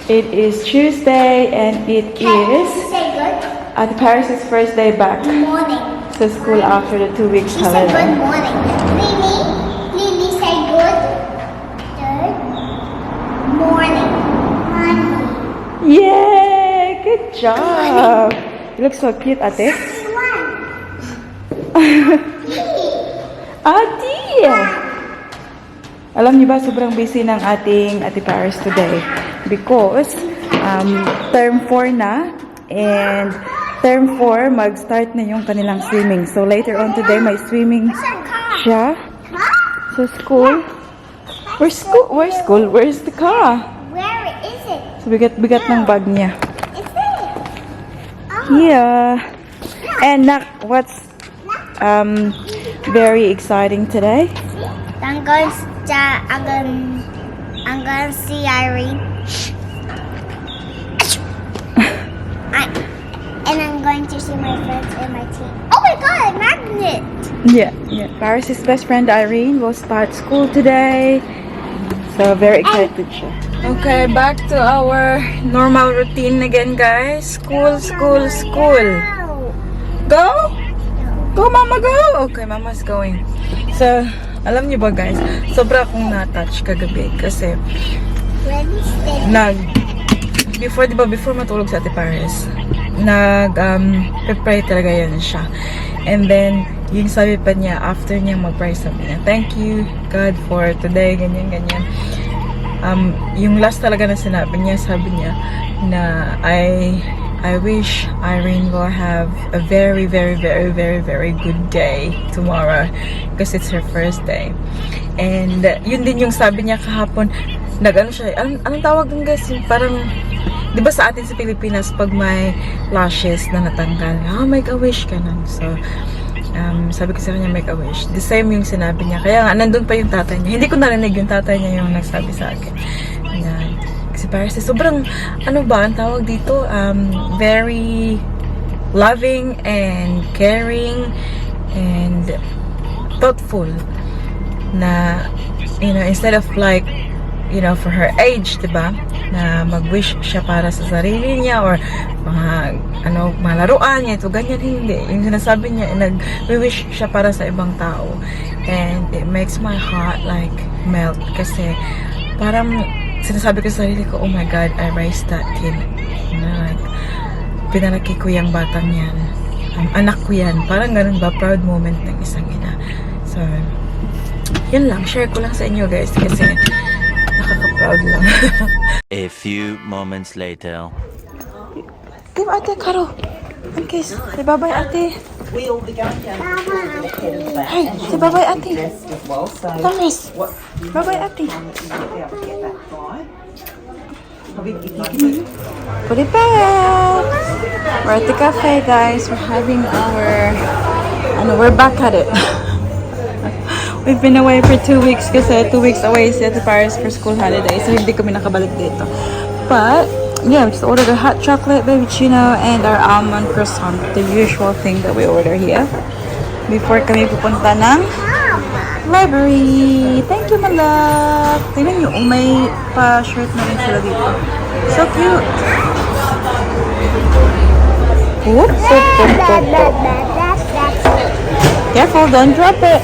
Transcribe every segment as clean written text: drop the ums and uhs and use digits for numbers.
It is Tuesday and it is Say good Ate Paris' first day back morning. to school after the 2 weeks She said good holiday. morning. Lily say good morning. Yay! Good job! You look so cute, Ate. Ate! Alam niyo ba, sobrang busy ng ating Ate Paris today because term 4 na and term 4 mag-start na yung kanilang swimming. So later on today may swimming siya sa school. Where's school? Where's the car? Where is it? So bigat-bigat ng bag niya. Is it? Yeah. And what's very exciting today? I'm going to see Irene. And I'm going to see my friends and my team. Oh my god, a magnet! Yeah. Paris' best friend Irene will start school today. So very excited siya. Okay, back to our normal routine again, guys. School. Go? Go, Mama, go! Okay, Mama's going. So, alam niyo ba, guys, sobra akong na-touch kagabi kasi before matulog sa Ate Paris, pray talaga yan siya. And then, yung sabi pa niya, after niya mag-pray, sabi niya, thank you, God, for today, ganyan. Yung last talaga na sinabi niya, sabi niya, na I wish Irene will have a very, very, very, very, very good day tomorrow because it's her first day. And yun din yung sabi niya kahapon, nag-ano siya, anong tawag dun, guys? Parang, di ba sa atin sa Pilipinas, pag may lashes na natanggal, make a wish ka nun. So, sabi ko sa kanya, make a wish. The same yung sinabi niya. Kaya nga, nandun pa yung tatay niya. Hindi ko narinig yung tatay niya yung nagsabi sa akin. Ayan. Kasi Paris, sobrang, ang tawag dito, very loving and caring and thoughtful na, instead of like, for her age, diba, na mag-wish siya para sa sarili niya or mga laruan niya, ito, ganyan, hindi. Yung sinasabi niya, nag-wish siya para sa ibang tao. And it makes my heart like melt kasi parang sinasabi ko sa sarili ko, oh my God, I raised that kid. Like, pinalaki ko yung batang yan. Anak ko yan. Parang ganun ba? Proud moment ng isang ina. So, yun lang. Share ko lang sa inyo, guys. Kasi, nakaka-proud lang. A few moments later. Give ate, Karo. In case. Say bye-bye, ate. We'll be going down Hey, say bye-bye, ate. Thomas. Bye-bye, ate. Put it back. We're at the cafe, guys. We're having we're back at it. We've been away for 2 weeks kasi 2 weeks away si Ate Paris for school holiday. So, hindi kami nakabalik dito. But, yeah, we just ordered a hot chocolate, cappuccino, and our almond croissant. The usual thing that we order here. Before kami pupunta ng library. Thank you, my love. Tingnan nyo, may pa-shirt na rin sila dito. So cute. Whoop. Careful, don't drop it.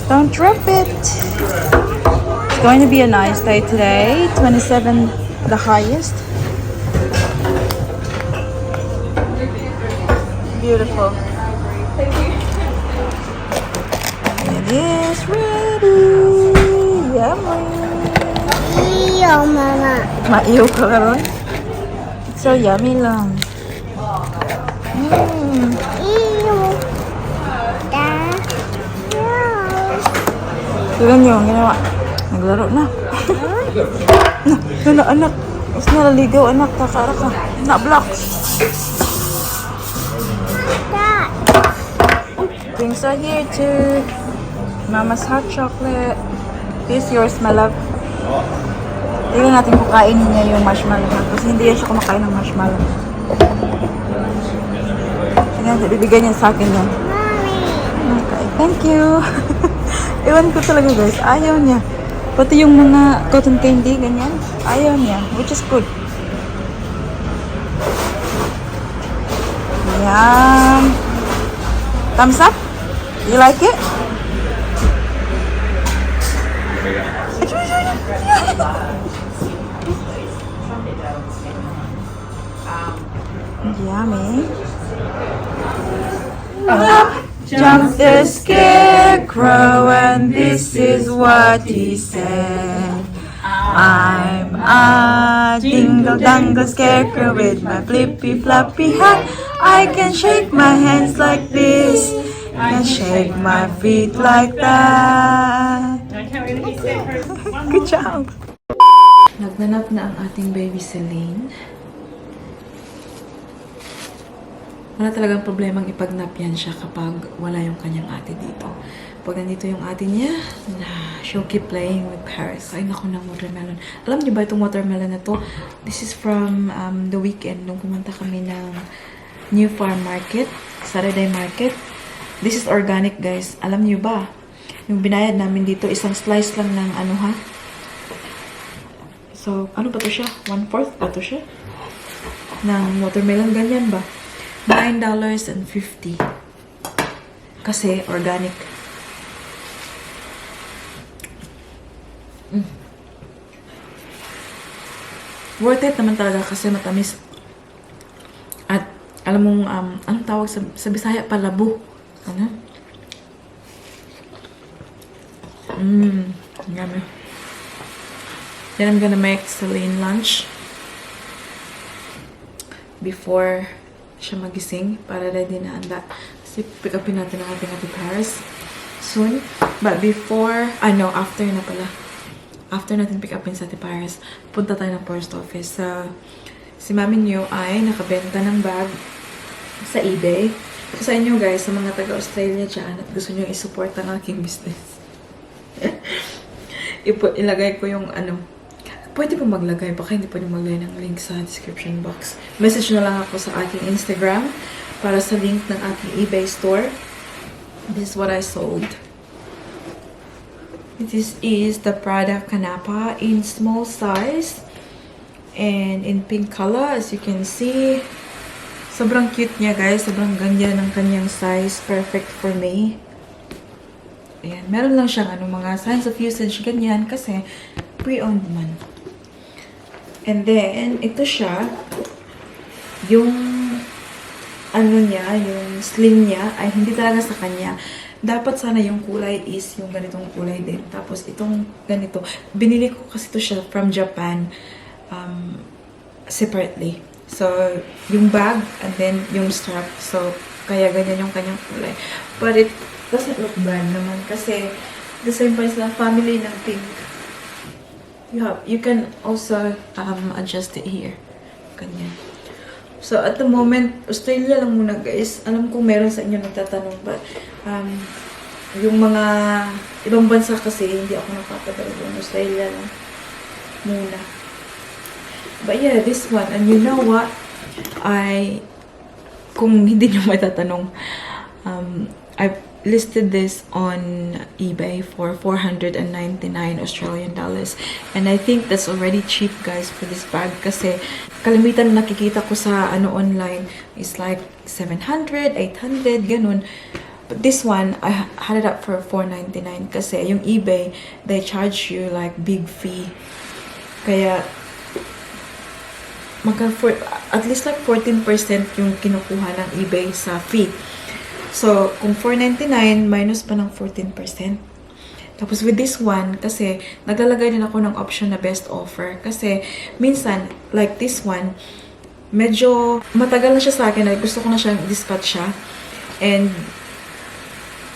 Don't drop it. It's going to be a nice day today. 27 the highest. Beautiful. It is ready. Yummy. Iyo, mama. Maiyo ka karon? It's so yummy lang. Iyo. Tignan nyo ang ginawa. Naglaro na. Anak. Mas nalaligaw, anak. Kakara ka. Na-block. Drinks are here too. Mama's hot chocolate. This is yours, my love. Tignan natin kung kainin niya yung marshmallow. Kasi hindi yan siya kumakain ng marshmallow. Tignan natin, bibigyan niya sa akin yan. Okay, thank you. Iwan ko talaga, guys. Ayaw niya. Pati yung mga cotton candy, ganyan. Ayaw niya, which is good. Yan. Thumbs up? You like it? Yummy. Jump the scarecrow and this is what he said. I'm a jingle-dangle scarecrow with my flippy-floppy hat. I can shake my hands like this and shake my feet like that. Good job! Nagnanap na ang ating baby Celine. Wala talagang problemang ipagnap yan siya kapag wala yung kanyang ate dito. Pag nandito yung ate niya, she'll keep playing with Paris. Ay, naku ng watermelon. Alam niyo ba itong watermelon na to? This is from the weekend nung pumunta kami ng New Farm Market, Saturday Market. This is organic, guys. Alam niyo ba? Yung binayad namin dito, isang slice lang ng ano ha? So, ano ba to siya? 1/4 ba to siya? Ng watermelon, ganyan ba? $9.50. Kasi organic. Worth it naman talaga kasi matamis. At alam mong, anong tawag sa Bisaya? Palabo. Ano? Yummy. Then I'm gonna make Celine lunch before siya magising para ready na handa. Kasi pick upin natin ang ating Ate Paris soon. But before, after na pala. After natin pick upin sa Ate Paris, punta tayo ng post office. Si mami niyo ay nakabenta ng bag sa eBay. So sa inyo guys, sa mga taga-Australia dyan at gusto nyo i-support ang aking business. Ilagay ko yung pwede po maglagay, baka hindi po nyo maglagay ng link sa description box. Message na lang ako sa aking Instagram para sa link ng aking eBay store. This is what I sold. This is the Prada Canapa in small size and in pink color, as you can see. Sobrang cute niya guys, sobrang ganda ng kanyang size, perfect for me. Ayan, meron lang siyang mga signs of usage ganyan kasi pre-owned man. And then, ito siya, yung yung sling niya ay hindi talaga sa kanya. Dapat sana yung kulay is yung ganitong kulay din. Tapos itong ganito, binili ko kasi ito siya from Japan separately. So, yung bag and then yung strap. So, kaya ganyan yung kanyang kulay. But it doesn't look bad naman kasi the same price na family ng pink. You can also adjust it here. Ganyan. So, at the moment, Australia lang muna guys. Alam ko meron sa inyo nagtatanong, but yung mga ibang bansa kasi, hindi ako napapadala doon. Australia lang muna. But yeah, this one. And you know what? Kung hindi nyo matatanong, I've listed this on eBay for 499 Australian dollars. And I think that's already cheap guys for this bag kasi kalimitan nakikita ko sa online is like 700, 800, ganun. But this one, I had it up for 499 kasi yung eBay, they charge you like big fee. Kaya at least like 14% yung kinukuha ng eBay sa fee. So, kung 499 minus pa ng 14%. Tapos with this one, kasi naglalagay din ako ng option na best offer. Kasi minsan, like this one, medyo matagal na siya sa akin. Like, gusto ko na siyang dispatch siya. And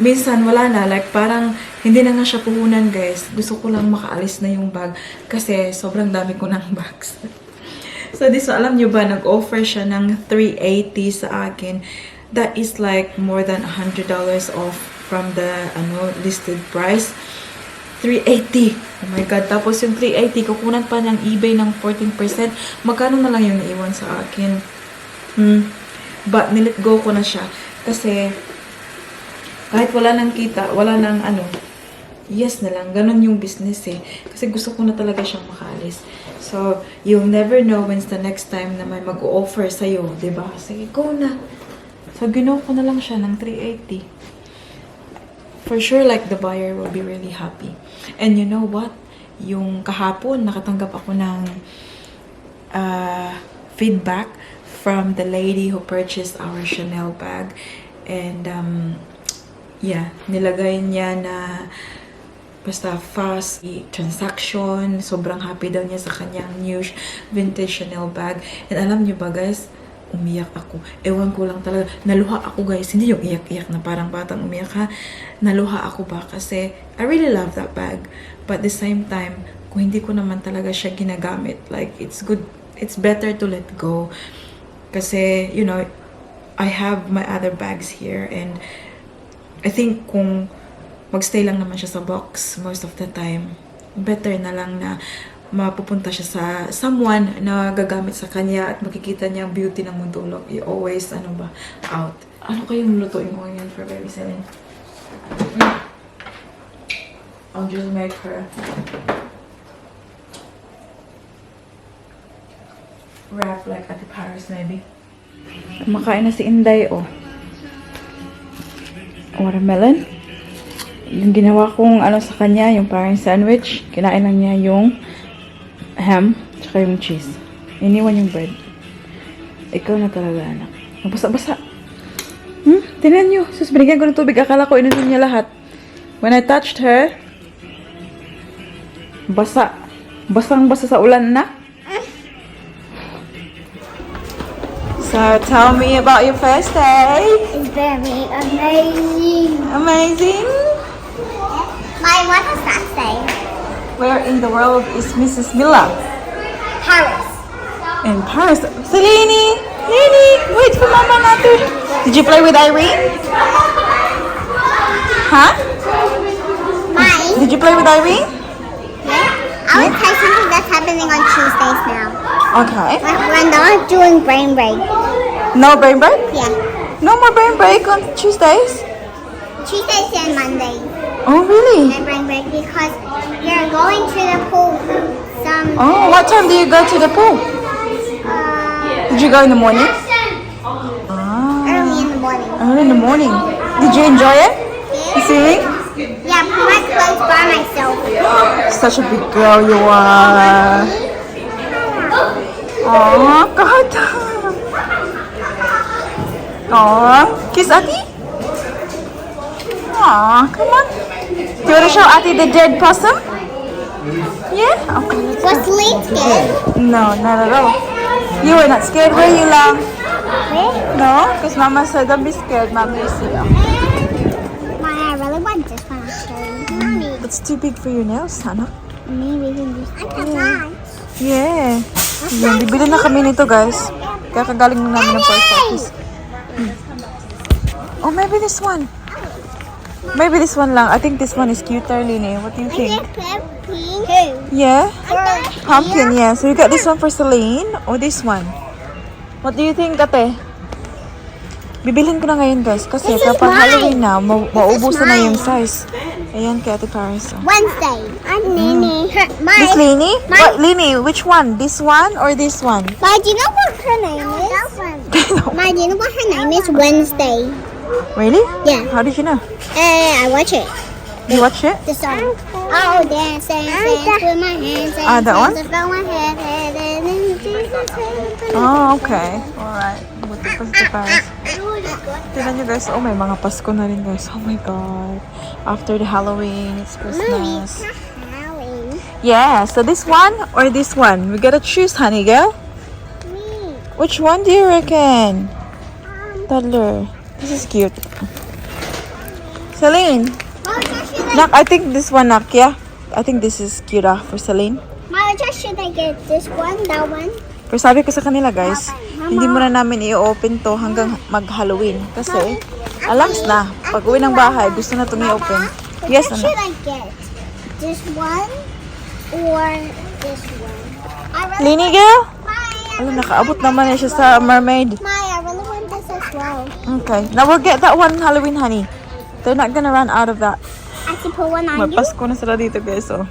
minsan wala na. Like parang hindi na nga siya puhunan guys. Gusto ko lang makaalis na yung bag. Kasi sobrang dami ko ng bags. So this one, alam nyo ba, nag-offer siya ng $380 sa akin. That is like more than $100 off from the listed price. $380. Oh my God. Tapos yung $380, kukunan pa ng eBay ng 14%. Magkano na lang yung naiwan sa akin? But nilet go ko na siya. Kasi kahit wala nang kita, wala nang yes na lang. Ganon yung business eh. Kasi gusto ko na talaga siyang makaalis. So, you'll never know when's the next time na may mag-offer sa'yo, diba? Sige, go na. So, ginawa ko na lang siya ng 380. For sure, like, the buyer will be really happy. And you know what? Yung kahapon, nakatanggap ako ng feedback from the lady who purchased our Chanel bag. And, yeah, nilagay niya na basta fast transaction. Sobrang happy daw niya sa kanyang new vintage Chanel bag. And alam niyo ba guys, umiyak ako. Ewan ko lang talaga. Naluha ako guys. Hindi yung iyak-iyak na parang batang umiyak ha. Naluha ako ba kasi I really love that bag. But at the same time, kung hindi ko naman talaga siya ginagamit, like it's good, it's better to let go. Kasi, you know, I have my other bags here and I think kung magstay lang naman siya sa box most of the time, better na lang na mapupunta siya sa someone na gagamit sa kanya at makikita niya ang beauty ng mundo. You always, out. Ano kayong lutuin mo ngayon for baby Celine? I'll just make her wrap like Ate Paris maybe. Kumakain na si Inday, oh. Watermelon. Yung ginawa kong sa kanya, yung parang sandwich, kinain lang niya yung ham, tsaka yung cheese. Iniwan yung bread. Ikaw na talaga, anak. Basa-basa. Tingnan nyo. Sus, binigyan ko ng tubig. Akala ko inunin niya lahat. When I touched her, basa. Basang-basa sa ulan na. So, tell me about your first day. It's very amazing. Amazing. What does that say? Where in the world is Mrs. Miller? Paris. In Paris. Selene! Lini! Wait for Mama natin. Did you play with Irene? Huh? Mine? Did you play with Irene? Yeah. I would tell something that's happening on Tuesdays now. Okay. We're not doing brain break. No brain break? Yeah. No more brain break on Tuesdays? Tuesdays and Mondays. Oh, really? And brain break because you're going to the pool. Oh, what time do you go to the pool? Did you go in the morning? Early in the morning. Early in the morning. Did you enjoy it? Swimming? Yeah, put my clothes by myself. Such a big girl you are. Oh, God. Oh, kiss Ati? Aw, come on. Do you want to show Ati the dead possum? Yeah? Okay, let's go. Was Celine scared? No, not at all. You were not scared, were you, Lang? Where? No? Because Mama said, don't be scared, Mommy will see you. I really want this one actually. Mommy. It's too big for your nails, Hannah. Maybe we can just. I can fly. Yeah. Yan, bibili na kami nito, guys. Kaya kagaling na namin ng post office. Oh, maybe this one. Maybe this one lang. I think this one is cuter, Lini. What do you think? Yeah? Pumpkin, yeah. So you got this one for Celine or this one? What do you think, ate? Bibilhin ko na ngayon, guys. Kasi This is kapag mine. Halloween na, maubos na mine. yung size. Ayan, kay Ate Paris. Oh. Wednesday. I'm Nene. This Lini? What, Lini, which one? This one or this one? Ma, do you know what her name is? Ma, do you know what her name is? Wednesday. Really? Yeah. How did you know? I watch it. You watch it? The song. Oh, dance, dance, dance with my hands. Ah, that one? Dance with my head, head, and then Jesus, head. Oh, okay. Alright. Buti pa sa Paris. Tignan nyo guys, oh may mga Pasko na rin guys. Oh my God. After the Halloween, it's Christmas. Halloween. Yeah, so this one or this one? We gotta choose, honey girl. Me. Which one do you reckon? Toddler. This is cute. Celine. Nak, I think this one, Nak, yeah? I think this is cute for Celine. Mama, just should I get this one, that one? Pero sabi ko sa kanila guys, hindi muna namin i-open to hanggang mag-Halloween. Kasi, alams na. Pag uwi ng bahay, gusto na itong i-open. Yes, What ano? should I get? This one or this one? I really Lini girl? Maya, Alam, nakaabot naman na siya sa mermaid. Maya, I really want this as well. Okay, now we'll get that one Halloween, honey. They're not gonna run out of that. Actually, put one on you. Mapasko na sila dito, guys, oh.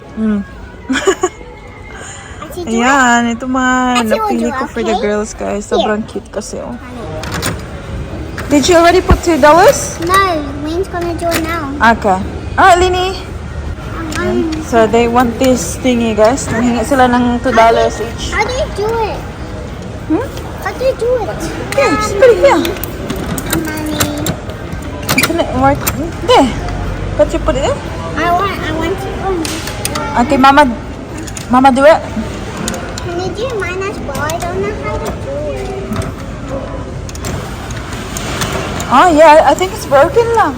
Actually, do it. Ayan, ito mga Actually, napili we'll ko do, for the okay? girls, guys. Sobrang cute kasi, oh. Honey. Did you already put $2? No, Wayne's gonna do it now. Okay. Alright, Lini. So, they want this thingy, guys. Nanghingi sila ng $2 each. How do you do it? Hmm? How do you do it? Here, just put it here. Mommy. Isn't it work? There. Can't you put it there? I want to. Okay, Mama do it. Can you do mine as well? I don't know how to do it. Oh, yeah. I think it's broken lang.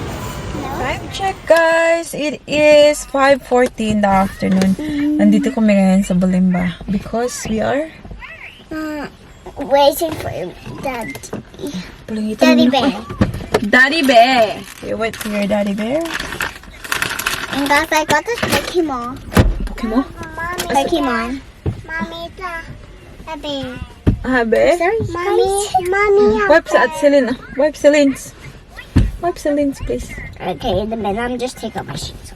Time check, guys. It is 5:40 in the afternoon. Nandito kami ngayon sa Balimba because we are Waiting for Dad. Daddy Daddy Bear. Daddy Bear. You wait for your Daddy Bear. And guys, I got this Pokemon. Pokemon? Pokemon. Mommy, a bear. Habe? Mommy. Wipe sa Celine. Wipe Celine's. Wipe Celine's, please. Okay, in the minute, I'm just take off my sheets.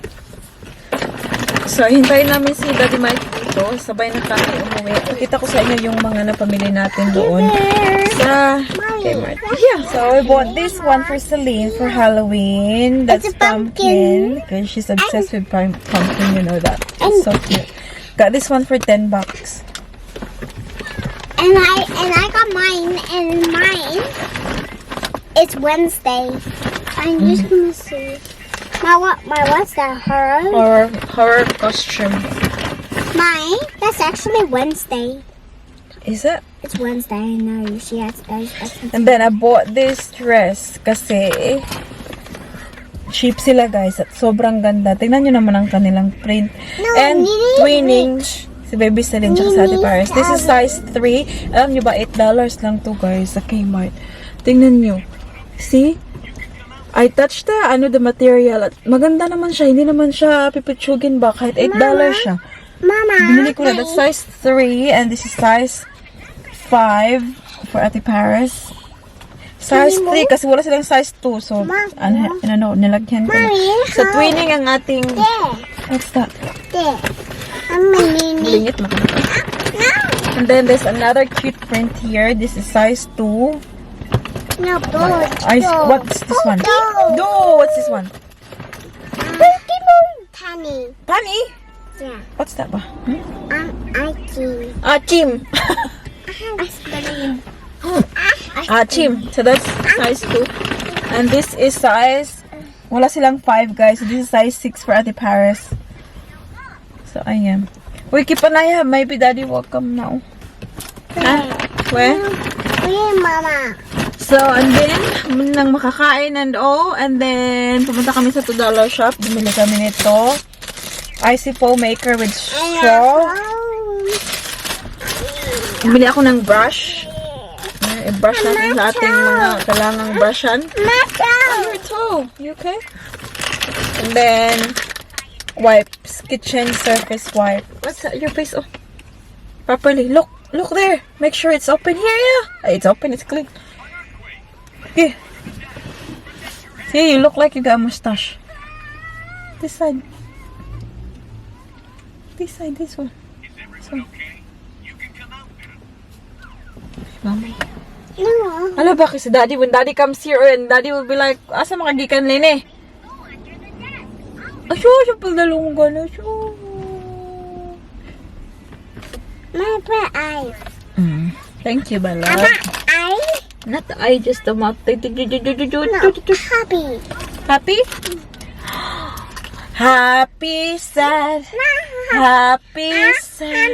So, hintayin namin si Daddy Mike dito. Sabay na kami umuwi. Pakita ko sa inyo yung mga napamili natin doon sa Kmart. Yeah, so I bought this one for Celine for Halloween. That's It's a pumpkin. Because she's obsessed with pumpkin, you know that. It's so cute. Got this one for $10. And I got mine, and mine, it's Wednesday. I'm just gonna see. My what's that, horror? Horror costume. Mine, that's actually Wednesday. Is it? It's Wednesday, I know. She has those. And then I bought this dress kasi cheap sila, guys, at sobrang ganda. Tingnan nyo naman ang kanilang print. No, And Nini, twinning si Baby Celine tsaka sa Ate Paris. This is size 3. Alam nyo ba, $8 lang to, guys, sa Kmart. Tingnan nyo. See? I touched the material. At maganda naman siya. Hindi naman siya pipitsugin ba. Kahit $8 siya. Mama. Binili ko na. That's size 3. And this is size 5 for Ate Paris. Size 3 kasi wala silang size 2. So, nilagyan ko na. So, twinning ang ating... There. What's that? There. I'm a Nini. Lingit na. No. And then there's another cute print here. This is size 2. No, What's this one? Do. What's this one? Pokemon. Penny. Bunny? Yeah. What's that ba? Ichi. Chim. Chim. So that's size 2. And this is size... Wala silang 5, guys. So this is size 6 for Ate Paris. So, ayan. Uy, keep an eye. Maybe Daddy will come now. Huh? Where? Where, Mama? So, and then, nang makakain and all. And then, pumunta kami sa $2 shop. Bumili kami nito. Icy foam maker with straw. Bumili ako ng brush. I-brush natin sa ating mga kailangang brushan. Your toe. You okay? And then, wipes. Kitchen surface wipe. What's that? Your face? Oh. Properly. Look there. Make sure it's open here. Yeah. It's open. It's clean. Okay. See, you look like you got a mustache. This side. This side. This one. This one. Mama. No. Alam ba kasi Daddy, when Daddy comes here and Daddy will be like, asa makagikan Lene? Asyo, siya pagdalungan. Asyo. My eyes. Thank you, my love. Eyes? Not the eye, just the mouth. No. Happy. Happy? Happy, sad. Happy, sad.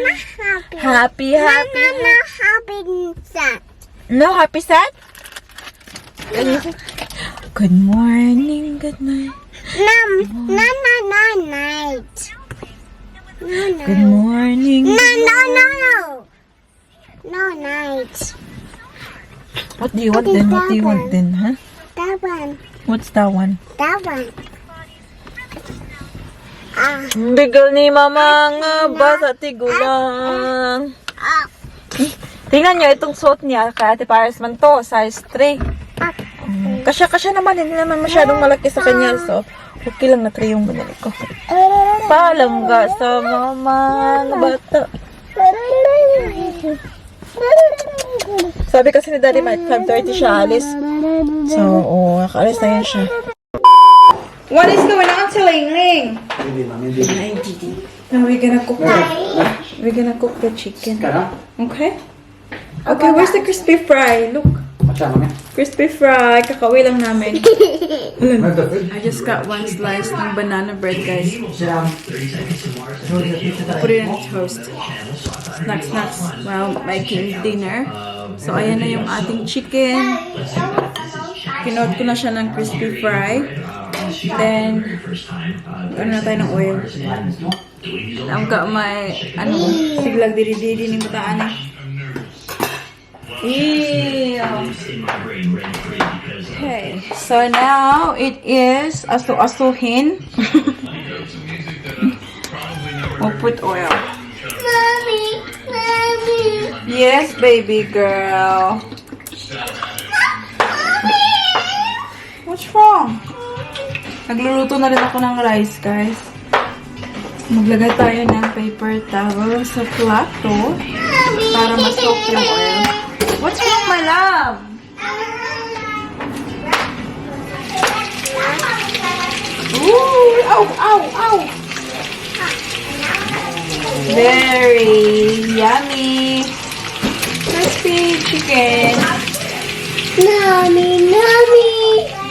Happy, happy. No, happy sad. No, happy, sad? Good morning, good night. No, night. Good morning. No, night. What do you want then? What do you want then, huh? That one. What's that one? That one. Bigal ni mama nga bata tigulang. Tingnan nyo, itong suot niya, kay Ate Paris man to, size 3. Kasya naman, hindi naman masyadong malaki sa kanya. So, Okay lang na 3 yung binili ko. Paalam ka sa mama na bata. Sabi kasi ni Daddy, may 5:30 siya alis. So, nakaalis na yun siya. What is going on, Ling? Now we're gonna cook the chicken. Okay? Okay, where's the crispy fry? Look. Crispy fry. Kakawin lang namin. I just got 1 slice ng banana bread, guys. Put it on toast. Snacks while making dinner. So, ayan na yung ating chicken. Pinod ko na siya ng crispy fry. Then, ano na tayo ng oil. Ang may, siglag diri-diri ni bataan eh. Okay, so now it is asu-asuhin. We'll put oil. Mommy. Yes, baby girl. What's wrong? Nagluluto na rin ako ng rice, guys. Maglagay tayo ng paper towel sa plato para ma-soak yung oil. What's wrong, my love? Ooh! Ow! Very yummy! Crispy chicken. Mommy.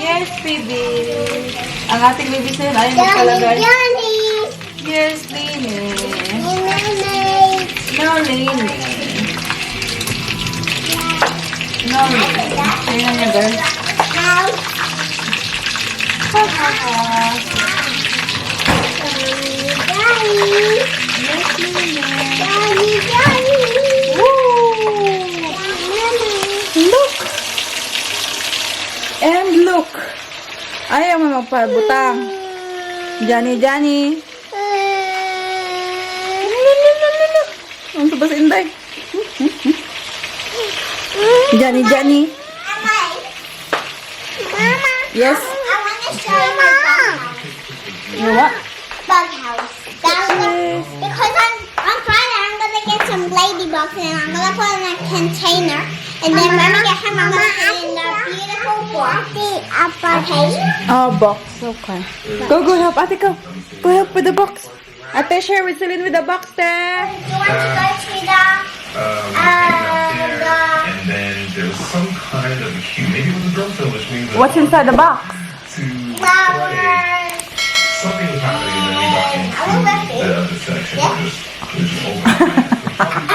Yes, baby. Ang ating baby sa'yo, ayaw magpalagay. Johnny. Yes, Lene. Mommy. No, Lene. No, Lene. Tingnan niya, guys. Johnny. Woo! Look! And look! Ayaw mo magpabutang. Johnny. Ang sabas inday. Johnny. Mama. Yes? I want to show you my You what? bug house. Because on Friday I'm gonna get some ladybugs and I'm gonna put in a container. And then when we get home, I'm gonna put it in the beautiful box. Okay? Oh, box. Okay. Go help. Ate, go. Go help with the box. Ate, share with Celine with the box there. Do you want to go to the and then there's some kind of cue. Maybe it was a drum fill, which means that What's inside the box? to flowers? something was happening, and then we got into the other section, which is over.